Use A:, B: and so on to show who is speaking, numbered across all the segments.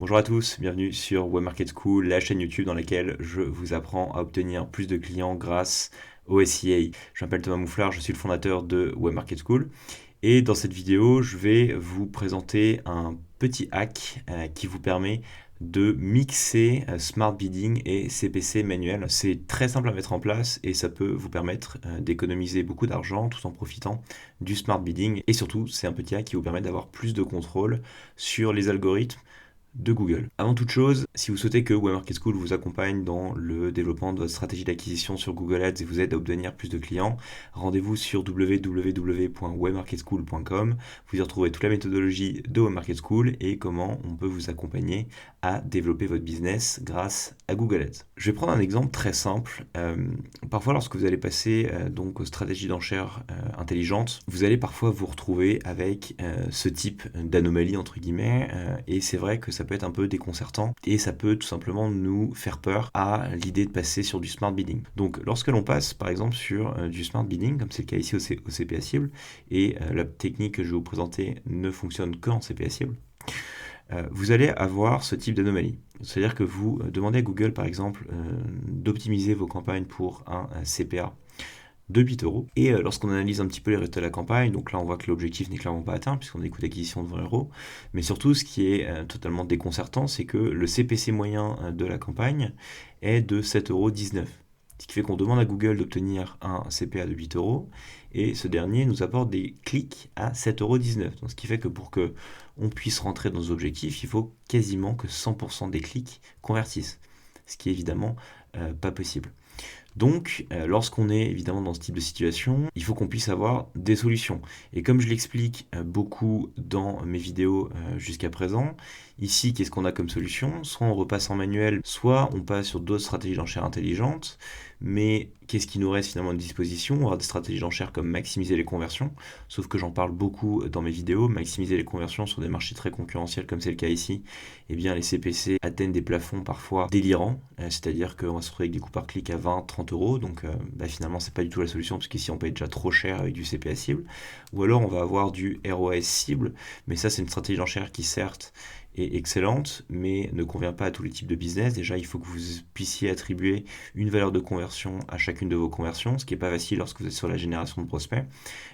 A: Bonjour à tous, bienvenue sur Web Market School, la chaîne YouTube dans laquelle je vous apprends à obtenir plus de clients grâce au SEA. Je m'appelle Thomas Mouflard, je suis le fondateur de Web Market School et dans cette vidéo, je vais vous présenter un petit hack qui vous permet de mixer Smart Bidding et CPC manuel. C'est très simple à mettre en place et ça peut vous permettre d'économiser beaucoup d'argent tout en profitant du Smart Bidding. Et surtout, c'est un petit hack qui vous permet d'avoir plus de contrôle sur les algorithmes de Google. Avant toute chose, si vous souhaitez que Web Market School vous accompagne dans le développement de votre stratégie d'acquisition sur Google Ads et vous aide à obtenir plus de clients, rendez-vous sur www.webmarketschool.com. Vous y retrouverez toute la méthodologie de Web Market School et comment on peut vous accompagner à développer votre business grâce à Google Ads. Je vais prendre un exemple très simple. Parfois, lorsque vous allez passer donc aux stratégies d'enchères intelligentes, vous allez parfois vous retrouver avec ce type d'anomalie entre guillemets et c'est vrai que ça peut être un peu déconcertant et ça peut tout simplement nous faire peur à l'idée de passer sur du smart bidding. Donc lorsque l'on passe par exemple sur du smart bidding, comme c'est le cas ici au CPA cible, et la technique que je vais vous présenter ne fonctionne qu'en CPA cible, vous allez avoir ce type d'anomalie. C'est-à-dire que vous demandez à Google par exemple d'optimiser vos campagnes pour un CPA de 8 euros. Et lorsqu'on analyse un petit peu les résultats de la campagne, donc là on voit que l'objectif n'est clairement pas atteint puisqu'on a des coûts d'acquisition de 20 euros. Mais surtout, ce qui est totalement déconcertant, c'est que le CPC moyen de la campagne est de 7,19 euros. Ce qui fait qu'on demande à Google d'obtenir un CPA de 8 euros et ce dernier nous apporte des clics à 7,19 euros. Donc, ce qui fait que pour que on puisse rentrer dans nos objectifs, il faut quasiment que 100% des clics convertissent. Ce qui est évidemment pas possible. Donc, lorsqu'on est évidemment dans ce type de situation, il faut qu'on puisse avoir des solutions. Et comme je l'explique beaucoup dans mes vidéos jusqu'à présent, ici, qu'est-ce qu'on a comme solution? Soit on repasse en manuel, soit on passe sur d'autres stratégies d'enchères intelligentes. Mais qu'est-ce qui nous reste finalement à disposition? On aura des stratégies d'enchères comme maximiser les conversions, sauf que j'en parle beaucoup dans mes vidéos. Maximiser les conversions sur des marchés très concurrentiels comme c'est le cas ici, eh bien les CPC atteignent des plafonds parfois délirants, c'est-à-dire qu'on va se retrouver avec des coûts par clic à 20, 30 euros, donc finalement c'est pas du tout la solution parce qu'ici on paye déjà trop cher avec du CPA cible, ou alors on va avoir du ROAS cible, mais ça c'est une stratégie d'enchère qui certes est excellente, mais ne convient pas à tous les types de business. Déjà, il faut que vous puissiez attribuer une valeur de conversion à chacune de vos conversions, ce qui n'est pas facile lorsque vous êtes sur la génération de prospects.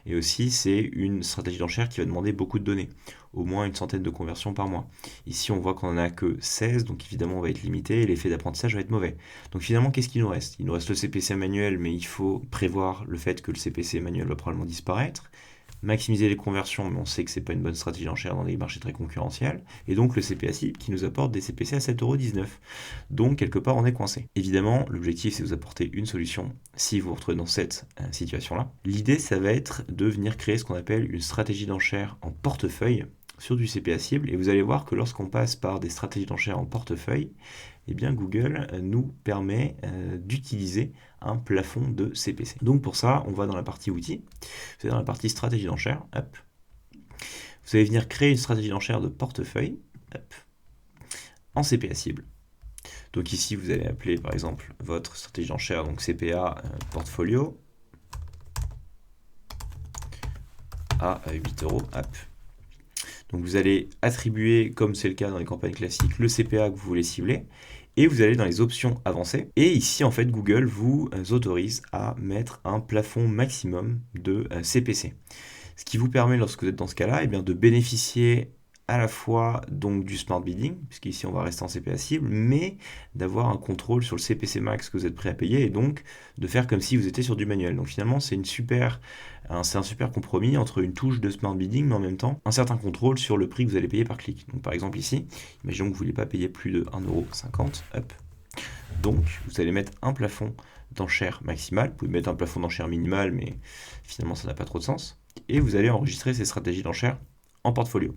A: Et aussi, c'est une stratégie d'enchère qui va demander beaucoup de données, au moins une centaine de conversions par mois. Ici, on voit qu'on n'en a que 16, donc évidemment, on va être limité et l'effet d'apprentissage va être mauvais. Donc finalement, qu'est-ce qu'il nous reste? Il nous reste le CPC manuel, mais il faut prévoir le fait que le CPC manuel va probablement disparaître. Maximiser les conversions, mais on sait que c'est pas une bonne stratégie d'enchère dans des marchés très concurrentiels, et donc le CPA cible qui nous apporte des CPC à 7,19 euros. Donc quelque part on est coincé. Évidemment, l'objectif c'est de vous apporter une solution si vous vous retrouvez dans cette situation-là. L'idée ça va être de venir créer ce qu'on appelle une stratégie d'enchère en portefeuille sur du CPA cible, et vous allez voir que lorsqu'on passe par des stratégies d'enchère en portefeuille, eh bien Google nous permet d'utiliser un plafond de CPC. Donc pour ça, on va dans la partie outils, c'est dans la partie stratégie d'enchère, hop. Vous allez venir créer une stratégie d'enchère de portefeuille, hop, en CPA cible. Donc ici, vous allez appeler par exemple votre stratégie d'enchère, donc CPA portfolio à 8 euros, hop. Donc vous allez attribuer, comme c'est le cas dans les campagnes classiques, le CPA que vous voulez cibler, et vous allez dans les options avancées. Et ici, en fait, Google vous autorise à mettre un plafond maximum de CPC. Ce qui vous permet, lorsque vous êtes dans ce cas-là, eh bien, de bénéficier à la fois donc du smart bidding, puisqu'ici on va rester en CPA cible, mais d'avoir un contrôle sur le CPC max que vous êtes prêt à payer et donc de faire comme si vous étiez sur du manuel. Donc finalement c'est un super compromis entre une touche de smart bidding mais en même temps un certain contrôle sur le prix que vous allez payer par clic. Donc par exemple ici, imaginons que vous ne voulez pas payer plus de 1,50 €, hop. Donc vous allez mettre un plafond d'enchère maximal, vous pouvez mettre un plafond d'enchère minimal mais finalement ça n'a pas trop de sens, et vous allez enregistrer ces stratégies d'enchère en portfolio.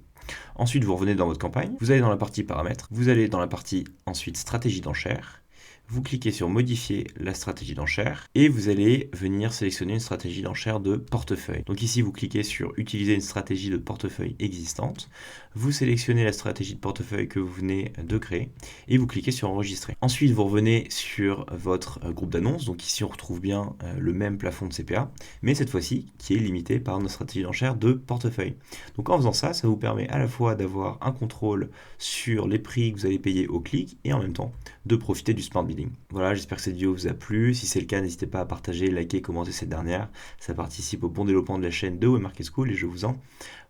A: Ensuite, vous revenez dans votre campagne, vous allez dans la partie paramètres, vous allez dans la partie ensuite stratégie d'enchère, vous cliquez sur modifier la stratégie d'enchère et vous allez venir sélectionner une stratégie d'enchère de portefeuille. Donc ici, vous cliquez sur utiliser une stratégie de portefeuille existante, vous sélectionnez la stratégie de portefeuille que vous venez de créer et vous cliquez sur enregistrer. Ensuite, vous revenez sur votre groupe d'annonces. Donc ici, on retrouve bien le même plafond de CPA, mais cette fois-ci qui est limité par notre stratégie d'enchère de portefeuille. Donc en faisant ça, ça vous permet à la fois d'avoir un contrôle sur les prix que vous allez payer au clic et en même temps de profiter du smart bidding. Voilà, j'espère que cette vidéo vous a plu. Si c'est le cas, n'hésitez pas à partager, liker, commenter cette dernière. Ça participe au bon développement de la chaîne de Web Market School et je vous en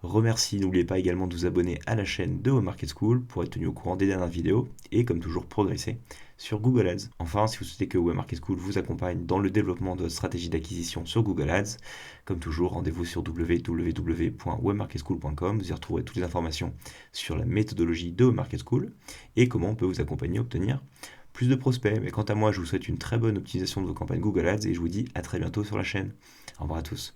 A: remercie. N'oubliez pas également de vous abonner à la chaîne de Web Market School pour être tenu au courant des dernières vidéos et comme toujours progresser sur Google Ads. Enfin, si vous souhaitez que Web Market School vous accompagne dans le développement de votre stratégie d'acquisition sur Google Ads, comme toujours, rendez-vous sur www.webmarketschool.com. Vous y retrouverez toutes les informations sur la méthodologie de Web Market School et comment on peut vous accompagner à obtenir plus de prospects. Mais quant à moi, je vous souhaite une très bonne optimisation de vos campagnes Google Ads et je vous dis à très bientôt sur la chaîne. Au revoir à tous.